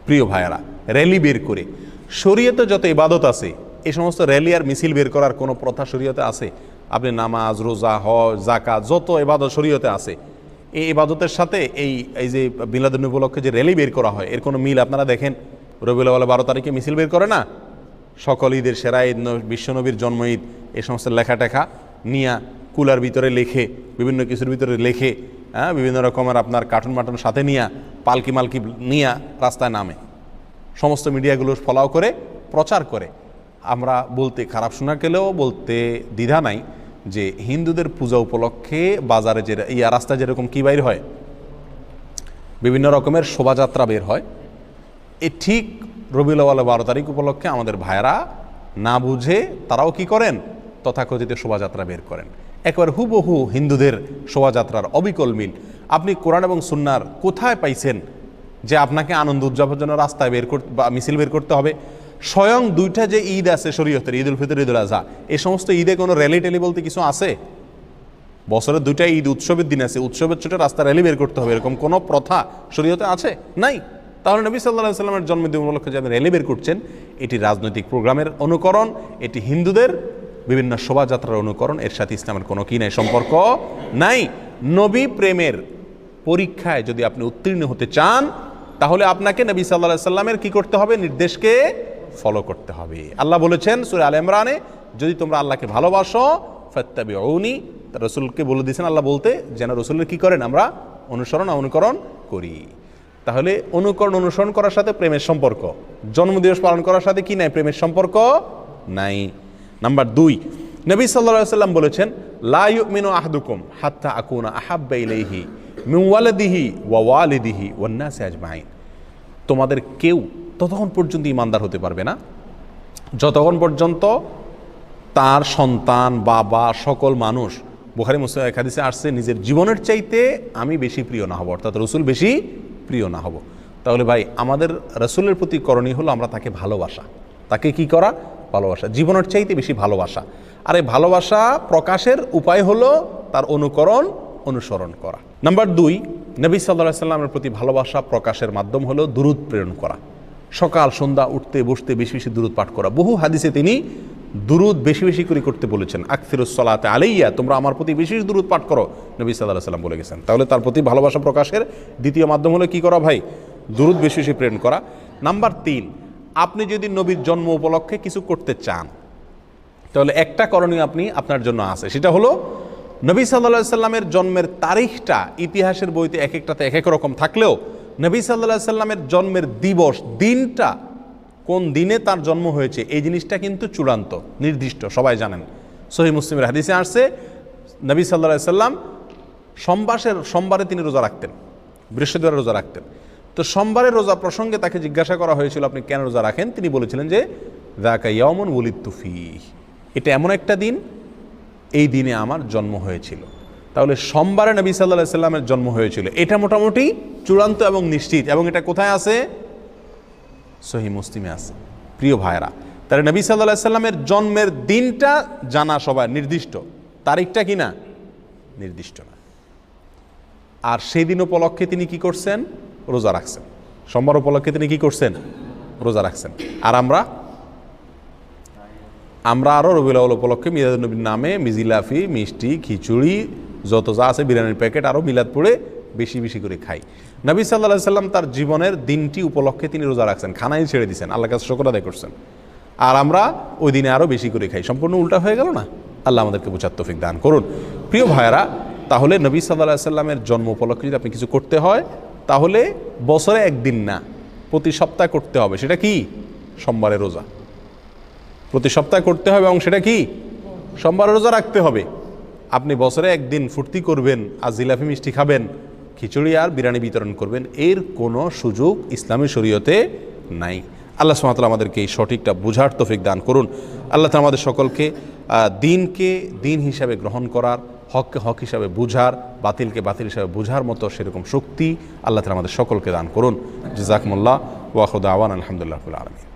প্রিয় ভাইয়ারা, র্যালি বের করে, শরীয়তে যত ইবাদত আছে এই সমস্ত র্যালি আর মিছিল বের করার কোনো প্রথা শরীয়তে আছে? আপনি নামাজ, রোজা, হজ, যাকাত, যত ইবাদত শরীয়তে আছে, এই ইবাদতের সাথে এই যে মিলাদুন নবী উপলক্ষে যে র্যালি বের করা হয় এর কোনো মিল আপনারা দেখেন? রবিউল আউয়াল 12 তারিখে মিছিল বের করে না? সকল ঈদের সেরা ঈদ, বিশ্বনবীর জন্ম ঈদ, এই সমস্ত লেখা টেখা নিয়া কুলার ভিতরে লেখে, বিভিন্ন কিছুর ভিতরে লেখে, বিভিন্ন রকমের আপনার কার্টুন মাটুন সাথে নিয়া, পালকি মালকি নিয়া রাস্তায় নামে, সমস্ত মিডিয়াগুলো ফলাও করে প্রচার করে। আমরা বলতে খারাপ শোনা গেলেও বলতে দ্বিধা নাই যে হিন্দুদের পূজা উপলক্ষে বাজারে যে রাস্তায় যেরকম কি বাইর হয়, বিভিন্ন রকমের শোভাযাত্রা বের হয়, এ ঠিক রবিউল আউয়াল 12 তারিখ উপলক্ষে আমাদের ভাইয়েরা না বুঝে তারাও কি করেন, তথাকথিত শোভাযাত্রা বের করেন। একবার হুবহু হিন্দুদের শোভাযাত্রার অবিকল মিল। আপনি কোরআন এবং সুন্নাহর কোথায় পাইছেন যে আপনাকে আনন্দ উদযাপনের জন্য রাস্তায় বের করতে বা মিছিল বের করতে হবে? স্বয়ং 2টা যে ঈদ আছে শরীয়তের, ঈদুল ফিতর, ঈদুল আজহা, এই সমস্ত ঈদে কোনো র্যালি ট্যালি বলতে কিছু আছে? বছরে 2টা ঈদ, উৎসবের দিন আছে, উৎসবের ছোটো রাস্তা র্যালি বের করতে হবে, এরকম কোনো প্রথা শরীয়তে আছে? নাই। তাহলে নবী সাল্লাল্লাহু আলাইহি সাল্লামের জন্মদিন উপলক্ষে যে আপনি র্যালি বের করছেন, এটি রাজনৈতিক প্রোগ্রামের অনুকরণ, এটি হিন্দুদের বিভিন্ন শোভাযাত্রার অনুকরণ, এর সাথে ইসলামের কোনো কি নাই, সম্পর্ক নাই। নবী প্রেমের পরীক্ষায় যদি আপনি উত্তীর্ণ হতে চান তাহলে আপনাকে নবী সাল্লাল্লাহু আলাইহি সাল্লামের কি করতে হবে, নির্দেশকে ফলো করতে হবে। আল্লাহ বলেছেন সূরা আলে ইমরানে, যদি তোমরা আল্লাহকে ভালোবাসো ফাত্তাবিউনি, রাসূলকে বলে দিয়েছেন আল্লাহ বলতে, যেন রাসূলের কি করেন, আমরা অনুকরণ করি। তাহলে অনুসরণ করার সাথে প্রেমের সম্পর্ক, জন্মদিবস পালন করার সাথে কি নাই, প্রেমের সম্পর্ক নাই। নাম্বার 2, নবী সাল্লাল্লাহু আলাইহি সাল্লাম বলেছেন লা ইউমিনু আহাদুকুম হাত্তা আকুনা আহাব্বা ইলাইহি মিন ওয়ালাদিহি ওয়া ওয়ালিদিহি ওয়ান নাসি আজমাইন। তোমাদের কেউ ততক্ষণ পর্যন্ত ঈমানদার হতে পারবে না যতক্ষণ পর্যন্ত তার সন্তান, বাবা, সকল মানুষ, বুখারী মুসলিম এক হাদিসে আসছে, নিজের জীবনের চাইতে আমি বেশি প্রিয় না হব, অর্থাৎ রাসূল বেশি প্রিয় না হব। তাহলে ভাই আমাদের রাসূলের প্রতি করণীয় হলো আমরা তাকে ভালোবাসা, তাকে কি করা, ভালোবাসা, জীবনের চাইতে বেশি ভালোবাসা। আর এই ভালোবাসা প্রকাশের উপায় হলো তার অনুসরণ করা। নাম্বার 2, নবী সাল্লাল্লাহু আলাইহি সাল্লামের প্রতি ভালোবাসা প্রকাশের মাধ্যম হলো দুরূদ প্রেরণ করা। সকাল সন্ধ্যা উঠতে বসতে বেশি বেশি দুরূদ পাঠ করা। বহু হাদিসে তিনি দুরূদ বেশি বেশি করে করতে বলেছেন। আকসিরুস সালাতে আলাইয়া, তোমরা আমার প্রতি বেশি বেশি দুরূদ পাঠ করো, নবী সাল্লাল্লাহু আলাইহি সাল্লাম বলে গেছেন। তাহলে তার প্রতি ভালোবাসা প্রকাশের দ্বিতীয় মাধ্যম হলো কি করা ভাই, দুরূদ বেশি বেশি প্রেরণ করা। নাম্বার 3, আপনি যদি নবীর জন্ম উপলক্ষে কিছু করতে চান, তাহলে একটা করণীয় আপনি আপনার জন্য আছে, সেটা হলো নবী সাল্লাল্লাহু আলাইহি সাল্লামের জন্মের তারিখটা ইতিহাসের বইতে এক একটাতে এক এক রকম থাকলেও নবী সাল্লাল্লাহু আলাইহি সাল্লামের জন্মের দিবস, দিনটা কোন দিনে তার জন্ম হয়েছে এই জিনিসটা কিন্তু চূড়ান্ত নির্দিষ্ট, সবাই জানেন। সহিহ মুসলিমের হাদিসে আসছে নবী সাল্লাল্লাহু আলাইহি সাল্লাম সোমবারে তিনি রোজা রাখতেন, বৃহস্পতিবার রোজা রাখতেন। তো সোমবারের রোজা প্রসঙ্গে তাকে জিজ্ঞাসা করা হয়েছিল আপনি কেন রোজা রাখেন, তিনি বলেছিলেন যে যাকা ইয়াউমুন ওয়ালিদতু ফীহ, এটা এমন একটা দিন, এই দিনে আমার জন্ম হয়েছিল। তাহলে সোমবারে নবী সাল্লাল্লাহু আলাইহি সাল্লামের জন্ম হয়েছিল, এটা মোটামুটি চূড়ান্ত এবং নিশ্চিত। এবং এটা কোথায় আছে? সহিহ মুসলিমে আছে। প্রিয় ভাইরা, তাহলে নবী সাল্লাল্লাহু আলাইহি সাল্লামের জন্মের দিনটা জানা সবাই নির্দিষ্ট, তারিখটা কি না নির্দিষ্ট না। আর সেই দিন উপলক্ষে তিনি কি করছেন? রোজা রাখছেন। সোমবার উপলক্ষে তিনি কি করছেন? রোজা রাখছেন। আর আমরা আরও রবিউল আউয়াল উপলক্ষে মিলাদুন নবীর নামে মিজিলাফি, মিষ্টি, খিচুড়ি, যত যা আছে বিরিয়ানির প্যাকেট, আরও মিলাদ পড়ে বেশি বেশি করে খাই। নবী সাল্লাল্লাহু আলাইহি সাল্লাম তার জীবনের দিনটি উপলক্ষে তিনি রোজা রাখছেন, খানাই ছেড়ে দিয়েছেন, আল্লাহর কাছে শুকর আদায় করছেন। আর আমরা ওই দিনে আরও বেশি করে খাই। সম্পূর্ণ উল্টা হয়ে গেল না? আল্লাহ আমাদেরকে বোঝার তৌফিক দান করুন। প্রিয় ভাইয়েরা, তাহলে নবী সাল্লাল্লাহু আলাইহি সাল্লামের জন্ম উপলক্ষে যদি আপনি কিছু করতে হয়, তাহলে বছরে একদিন না, প্রতি সপ্তাহে করতে হবে। সেটা কি? সোমবারের রোজা প্রতি সপ্তাহে করতে হবে, এবং সেটা কি? সোমবারের রোজা রাখতে হবে। আপনি বছরে একদিন ফুর্তি করবেন আর জিলাপি মিষ্টি খাবেন, খিচুড়ি আর বিরিয়ানি বিতরণ করবেন, এর কোনো সুযোগ ইসলামী শরীয়তে নাই। আল্লাহ সুবহানাহু ওয়া তাআলা আমাদেরকে এই সঠিকটা বুঝার তৌফিক দান করুন। আল্লাহ তাআলা আমাদের সকলকে দিনকে দিন হিসাবে গ্রহণ করার, হককে হক হিসাবে বুঝার, বাতিলকে বাতিল হিসাবে বুঝার মতো সেরকম শক্তি আল্লাহ তাআলা আমাদের সকলকে দান করুন। জাযাকুমুল্লাহ ওয়া আখিরু দাওয়ানা আলহামদুলিল্লাহি রাব্বিল আলামিন।